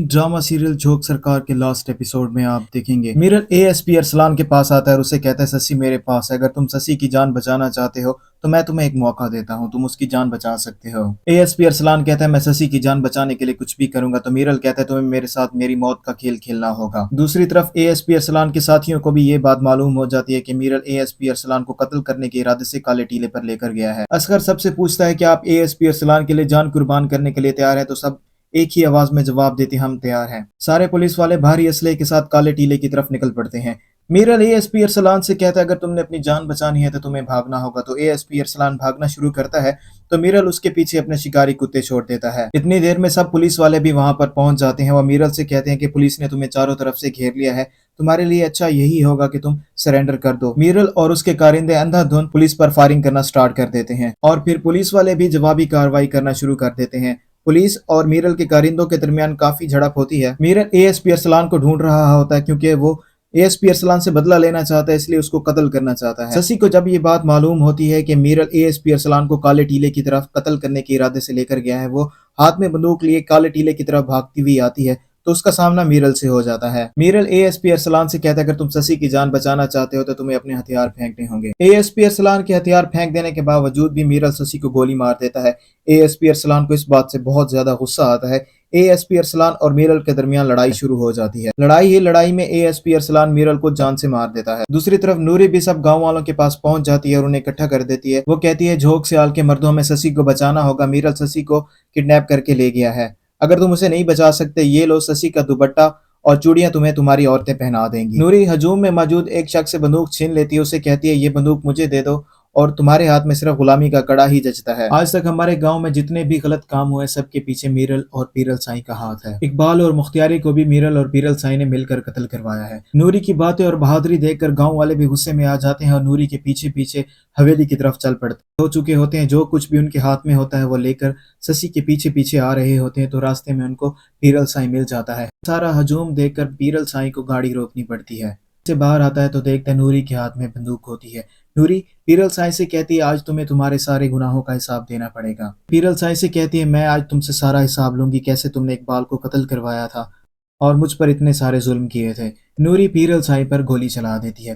Drama serial झोंक सरकार के लास्ट एपिसोड में आप देखेंगे मीरल एएसपी अरसलान के पास आता है और उसे कहता है ससी मेरे पास है, अगर तुम ससी की जान बचाना चाहते हो तो मैं तुम्हें एक मौका देता हूँ, तुम उसकी जान बचा सकते हो। एएसपी अरसलान कहता है मैं ससी की जान बचाने के लिए कुछ भी करूंगा, तो मीरल कहता है तुम्हें मेरे साथ मेरी मौत का खेल खेलना होगा। दूसरी तरफ एएसपी अरसलान के साथियों को भी ये बात मालूम हो जाती है कि मीरल एएसपी अरसलान को कत्ल करने के इरादे से काले टीले पर लेकर गया है। असगर सबसे पूछता है कि आप एएसपी अरसलान के लिए जान कुर्बान करने के लिए तैयार है, तो सब एक ही आवाज में जवाब देते हम तैयार हैं। सारे पुलिस वाले भारी असले के साथ काले टीले की तरफ निकल पड़ते हैं। मीरल एएसपी अरसलान से कहता है अगर तुमने अपनी जान बचानी है तो तुम्हें भागना होगा, तो एएसपी अरसलान भागना शुरू करता है तो मीरल उसके पीछे अपने शिकारी कुत्ते छोड़ देता है। इतनी देर में सब पुलिस वाले भी वहां पर पहुंच जाते हैं। वह मीरल से कहते हैं कि पुलिस ने तुम्हें चारों तरफ से घेर लिया है, तुम्हारे लिए अच्छा यही होगा कि तुम सरेंडर कर दो। मीरल और उसके कारिंदे अंधाधुंध पुलिस पर फायरिंग करना स्टार्ट कर देते हैं और फिर पुलिस वाले भी जवाबी कार्रवाई करना शुरू कर देते हैं। पुलिस और मीरल के कारिंदों के दरमियान काफी झड़प होती है। मीरल एएसपी अरसलान को ढूंढ रहा होता है क्योंकि वो एएसपी अरसलान से बदला लेना चाहता है, इसलिए उसको कत्ल करना चाहता है। शशि को जब ये बात मालूम होती है कि मीरल एएसपी अरसलान को काले टीले की तरफ कत्ल करने के इरादे से लेकर गया है, वो हाथ में बंदूक लिए काले टीले की तरफ भागती हुई आती है, तो उसका सामना मीरल से हो जाता है। मीरल एएसपी अरसलान से कहता है अगर तुम शशि की जान बचाना चाहते हो तो तुम्हें अपने हथियार फेंकने होंगे। एएसपी अरसलान के हथियार फेंक देने के बावजूद भी मीरल शशि को गोली मार देता है। एएसपी अरसलान को इस बात से बहुत ज्यादा गुस्सा आता है। एएसपी अरसलान और मीरल के दरमियान लड़ाई शुरू हो जाती है। लड़ाई में एएसपी अरसलान मीरल को जान से मार देता है। दूसरी तरफ नूरी भी सब गांव वालों के पास पहुंच जाती है और उन्हें इकट्ठा कर देती है। वो कहती है झोंक सियाल के मर्दों में शशि को बचाना होगा, मीरल शशि को किडनैप करके ले गया है, अगर तुम उसे नहीं बचा सकते ये लो शशि का दुपट्टा और चूड़ियां तुम्हें तुम्हारी औरतें पहना देंगी। नूरी हजूम में मौजूद एक शख्स से बंदूक छीन लेती है, उसे कहती है ये बंदूक मुझे दे दो और तुम्हारे हाथ में सिर्फ गुलामी का कड़ा ही जचता है। आज तक हमारे गांव में जितने भी गलत काम हुए सबके पीछे मीरल और पीरल साईं का हाथ है। इकबाल और मुख्तियारी को भी मीरल और पीरल साईं ने मिलकर कत्ल करवाया है। नूरी की बातें और बहादुरी देखकर गांव वाले भी गुस्से में आ जाते हैं और नूरी के पीछे पीछे हवेली की तरफ चल पड़ते हो चुके होते हैं। जो कुछ भी उनके हाथ में होता है वो लेकर शशि के पीछे पीछे आ रहे होते हैं, तो रास्ते में उनको पीरल साईं मिल जाता है। सारा हजूम देखकर पीरल साईं को गाड़ी रोकनी पड़ती है। से बाहर आता है तो देखता है नूरी के हाथ में बंदूक होती है। नूरी पीरल साईं से कहती है आज तुम्हें तुम्हारे सारे गुनाहों का हिसाब देना पड़ेगा। पीरल साईं से कहती है मैं आज तुमसे सारा हिसाब लूंगी, कैसे तुमने इकबाल को कत्ल करवाया था और मुझ पर इतने सारे जुल्म किए थे। नूरी पीरल साईं पर गोली चला देती है।